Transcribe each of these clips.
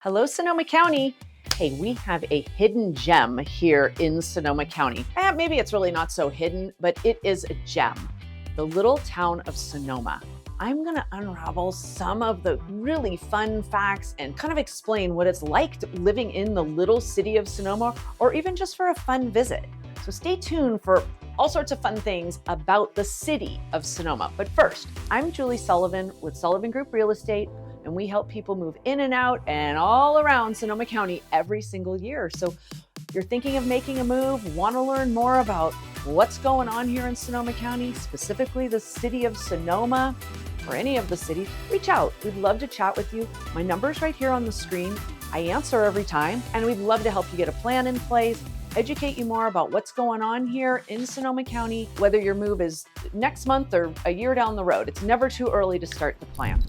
Hello, Sonoma County. Hey, we have a hidden gem here in Sonoma County. Maybe it's really not so hidden, but it is a gem. The little town of Sonoma. I'm gonna unravel some of the really fun facts and kind of explain what it's like living in the little city of Sonoma, or even just for a fun visit. So stay tuned for all sorts of fun things about the city of Sonoma. But first, I'm Julie Sullivan with Sullivan Group Real Estate, and we help people move in and out and all around Sonoma County every single year. So if you're thinking of making a move, want to learn more about what's going on here in Sonoma County, specifically the city of Sonoma, or any of the cities, reach out. We'd love to chat with you. My number's right here on the screen. I answer every time, and we'd love to help you get a plan in place, educate you more about what's going on here in Sonoma County, whether your move is next month or a year down the road. It's never too early to start the plan.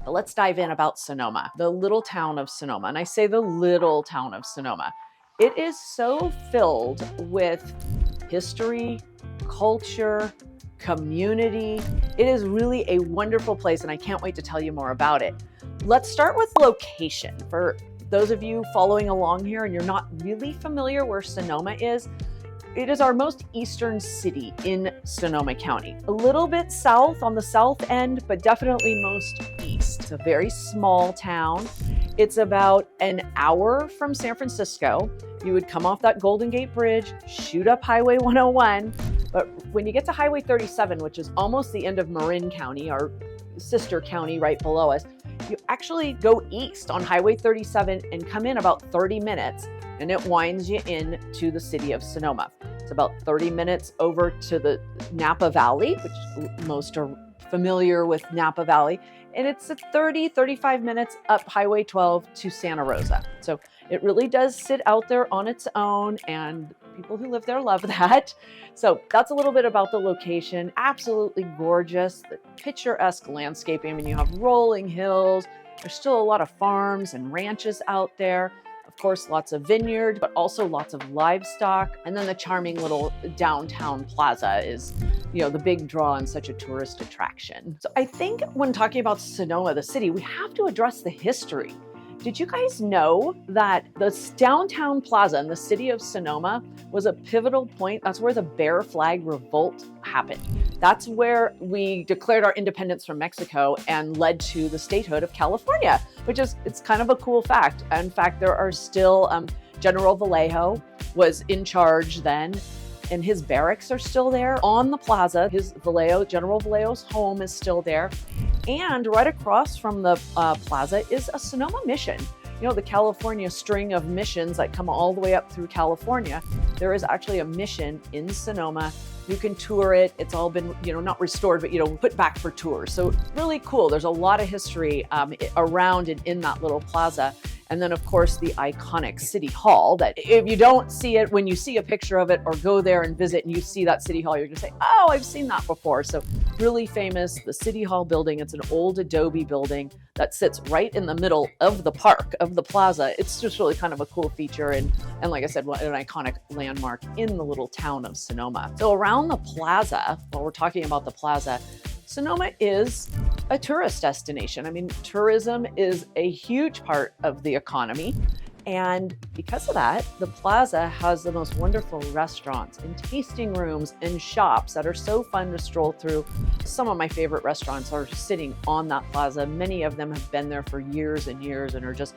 Let's dive in about Sonoma, the little town of Sonoma. And I say the little town of Sonoma. It is so filled with history, culture, community. It is really a wonderful place, and I can't wait to tell you more about it. Let's start with location. For those of you following along here and you're not really familiar where Sonoma is, it is our most eastern city in Sonoma County. A little bit south on the south end, but definitely most east. It's a very small town. It's about an hour from San Francisco. You would come off that Golden Gate Bridge, shoot up Highway 101, but when you get to Highway 37, which is almost the end of Marin County, our sister county right below us, you actually go east on Highway 37 and come in about 30 minutes, and it winds you in to the city of Sonoma. It's about 30 minutes over to the Napa Valley, which most are familiar with Napa Valley, and it's 35 minutes up Highway 12 to Santa Rosa. So it really does sit out there on its own, and people who live there love that. So that's a little bit about the location. Absolutely gorgeous, the picturesque landscaping. I mean, you have rolling hills. There's still a lot of farms and ranches out there. Of course, lots of vineyard, but also lots of livestock. And then the charming little downtown plaza is, the big draw and such a tourist attraction. So I think when talking about Sonoma, the city, we have to address the history. Did you guys know that the downtown plaza in the city of Sonoma was a pivotal point? That's where the Bear Flag Revolt happened. That's where we declared our independence from Mexico and led to the statehood of California, it's kind of a cool fact. In fact, there are still, General Vallejo was in charge then, and his barracks are still there on the plaza. General Vallejo's home is still there. And right across from the plaza is a Sonoma mission. The California string of missions that come all the way up through California. There is actually a mission in Sonoma. You can tour it. It's all been, not restored, but, put back for tours. So really cool. There's a lot of history around and in that little plaza. And then, of course, the iconic City Hall that if you don't see it, when you see a picture of it or go there and visit and you see that City Hall, you're going to say, oh, I've seen that before. So really famous, the City Hall building. It's an old adobe building that sits right in the middle of the park, of the plaza. It's just really kind of a cool feature. And like I said, an iconic landmark in the little town of Sonoma. So around the plaza, while we're talking about the plaza, Sonoma is a tourist destination. I mean, tourism is a huge part of the economy. And because of that, the plaza has the most wonderful restaurants and tasting rooms and shops that are so fun to stroll through. Some of my favorite restaurants are sitting on that plaza. Many of them have been there for years and years and are just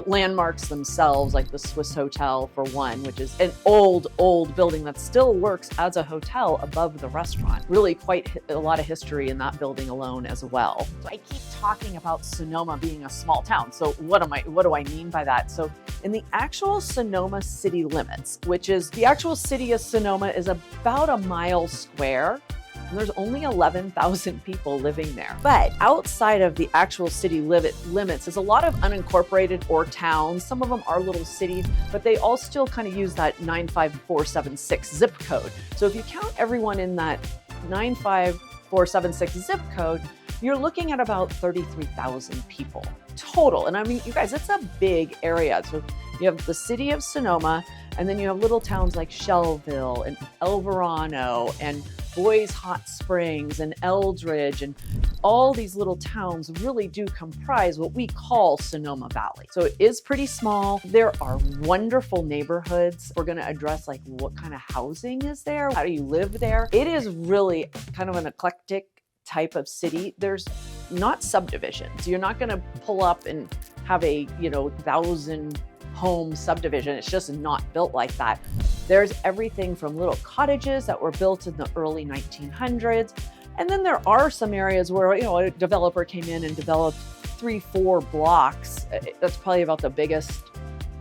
landmarks themselves, like the Swiss Hotel for one, which is an old building that still works as a hotel above the restaurant. Really quite a lot of history in that building alone as well. So I keep talking about Sonoma being a small town. So what do I mean by that? So in the actual Sonoma city limits, which is the actual city of Sonoma is about a mile square, and there's only 11,000 people living there. But outside of the actual city limits is a lot of unincorporated or towns. Some of them are little cities, but they all still kind of use that 95476 zip code. So if you count everyone in that 95476 zip code, you're looking at about 33,000 people total. And I mean, you guys, it's a big area. So you have the city of Sonoma, And then you have little towns like Shelbyville and El Verano and Boys Hot Springs and Eldridge, and all these little towns really do comprise what we call Sonoma Valley. So it is pretty small. There are wonderful neighborhoods. We're going to address like what kind of housing is there? How do you live there? It is really kind of an eclectic type of city. There's not subdivisions. You're not going to pull up and have a, 1,000 home subdivision. It's just not built like that. There's everything from little cottages that were built in the early 1900s. And then there are some areas where, a developer came in and developed 3-4 blocks. That's probably about the biggest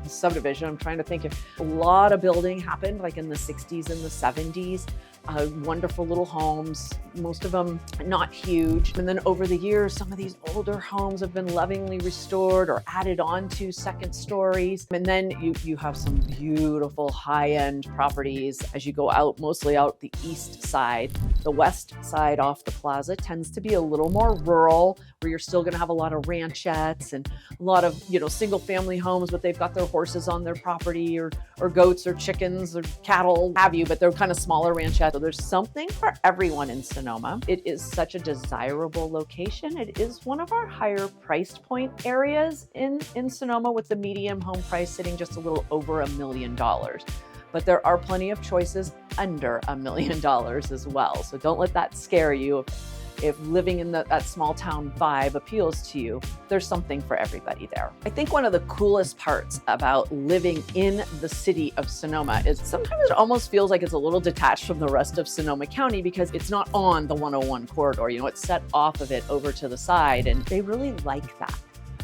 subdivision. I'm trying to think if a lot of building happened like in the 60s and the 70s. Wonderful little homes, most of them not huge. And then over the years, some of these older homes have been lovingly restored or added on to second stories. And then you have some beautiful high-end properties as you go out, mostly out the east side. The west side off the plaza tends to be a little more rural, where you're still going to have a lot of ranchettes and a lot of, single family homes, but they've got their horses on their property or goats or chickens or cattle, have you, but they're kind of smaller ranchettes. So there's something for everyone in Sonoma. It is such a desirable location. It is one of our higher price point areas in Sonoma, with the medium home price sitting just a little over $1 million. But there are plenty of choices under $1 million as well. So don't let that scare you. If living in that small town vibe appeals to you, there's something for everybody there. I think one of the coolest parts about living in the city of Sonoma is sometimes it almost feels like it's a little detached from the rest of Sonoma County because it's not on the 101 corridor. It's set off of it over to the side, and they really like that.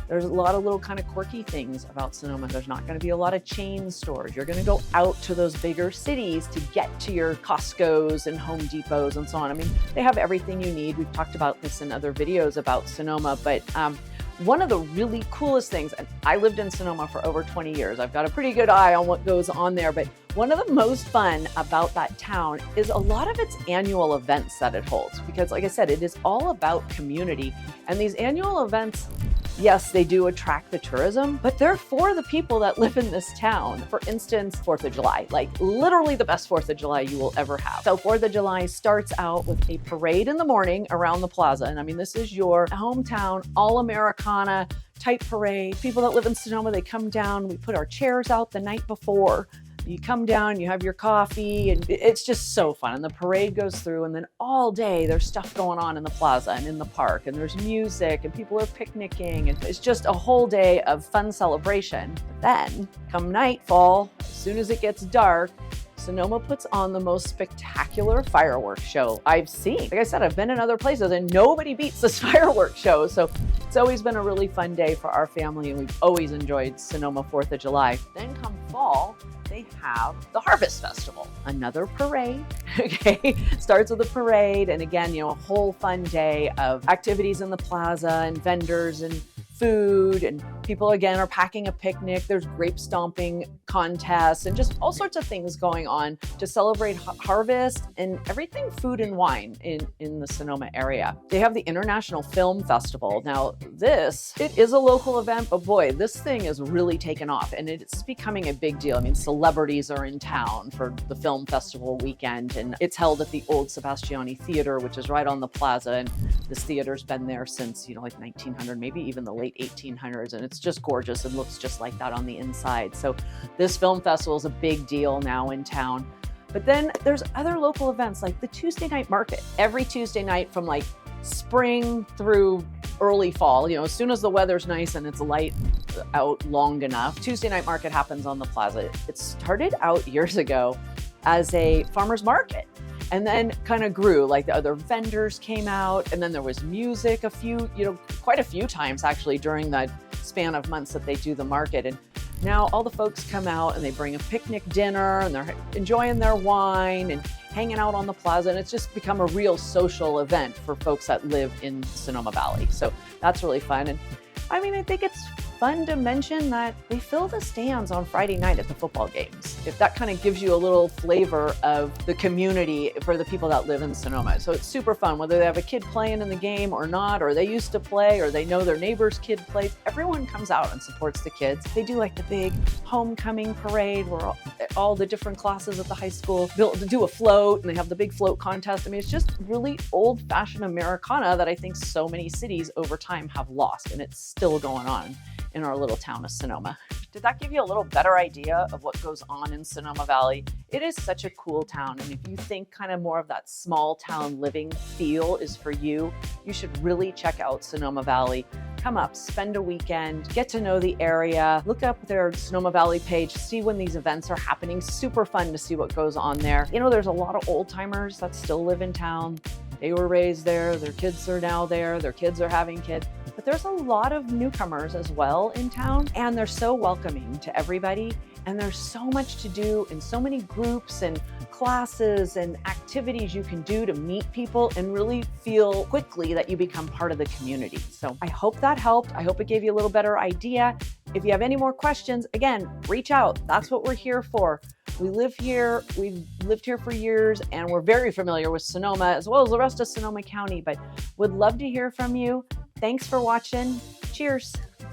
There's a lot of little kind of quirky things about Sonoma. There's not going to be a lot of chain stores. You're going to go out to those bigger cities to get to your Costco's and Home Depots and so on. I mean, they have everything you need. We've talked about this in other videos about Sonoma, but one of the really coolest things, and I lived in Sonoma for over 20 years. I've got a pretty good eye on what goes on there, but one of the most fun about that town is a lot of its annual events that it holds. Because like I said, it is all about community. And these annual events, yes, they do attract the tourism, but they're for the people that live in this town. For instance, 4th of July, like literally the best 4th of July you will ever have. So 4th of July starts out with a parade in the morning around the plaza. And I mean, this is your hometown, all Americana type parade. People that live in Sonoma, they come down, we put our chairs out the night before. You come down, you have your coffee, and it's just so fun. And the parade goes through, and then all day there's stuff going on in the plaza and in the park, and there's music, and people are picnicking, and it's just a whole day of fun celebration. But then, come nightfall, as soon as it gets dark, Sonoma puts on the most spectacular fireworks show I've seen. Like I said, I've been in other places, and nobody beats this fireworks show. So it's always been a really fun day for our family, and we've always enjoyed Sonoma 4th of July. Then come fall, they have the Harvest Festival, another parade, okay? Starts with a parade, and again, a whole fun day of activities in the plaza and vendors and food, and people again are packing a picnic. There's grape stomping contests and just all sorts of things going on to celebrate harvest and everything food and wine in the Sonoma area. They have the International Film Festival. Now it is a local event, but boy, this thing is really taken off and it's becoming a big deal. I mean, celebrities are in town for the film festival weekend, and it's held at the old Sebastiani Theater, which is right on the plaza. And this theater's been there since, like 1900, maybe even the late 1800s, and it's just gorgeous and looks just like that on the inside. So this film festival is a big deal now in town. But then there's other local events like the Tuesday night market. Every Tuesday night from like spring through early fall, as soon as the weather's nice and it's light out long enough, Tuesday night market happens on the plaza. It started out years ago as a farmer's market, and then kind of grew. Like the other vendors came out, and then there was music quite a few times actually during that span of months that they do the market. And now all the folks come out and they bring a picnic dinner and they're enjoying their wine and hanging out on the plaza. And it's just become a real social event for folks that live in Sonoma Valley. So that's really fun. And I mean, I think it's fun to mention that they fill the stands on Friday night at the football games. If that kind of gives you a little flavor of the community for the people that live in Sonoma. So it's super fun, whether they have a kid playing in the game or not, or they used to play, or they know their neighbor's kid plays. Everyone comes out and supports the kids. They do like the big homecoming parade where all the different classes at the high school do a float, and they have the big float contest. I mean, it's just really old-fashioned Americana that I think so many cities over time have lost, and it's still going on in our little town of Sonoma. Did that give you a little better idea of what goes on in Sonoma Valley? It is such a cool town, and if you think kind of more of that small town living feel is for you, you should really check out Sonoma Valley. Come up, spend a weekend, get to know the area, look up their Sonoma Valley page, see when these events are happening. Super fun to see what goes on there. You know, there's a lot of old timers that still live in town. They were raised there, their kids are now there, their kids are having kids. But there's a lot of newcomers as well in town, and they're so welcoming to everybody. And there's so much to do and so many groups and classes and activities you can do to meet people and really feel quickly that you become part of the community. So I hope that helped. I hope it gave you a little better idea. If you have any more questions, again, reach out. That's what we're here for. We live here, we've lived here for years, and we're very familiar with Sonoma as well as the rest of Sonoma County, but would love to hear from you. Thanks for watching. Cheers.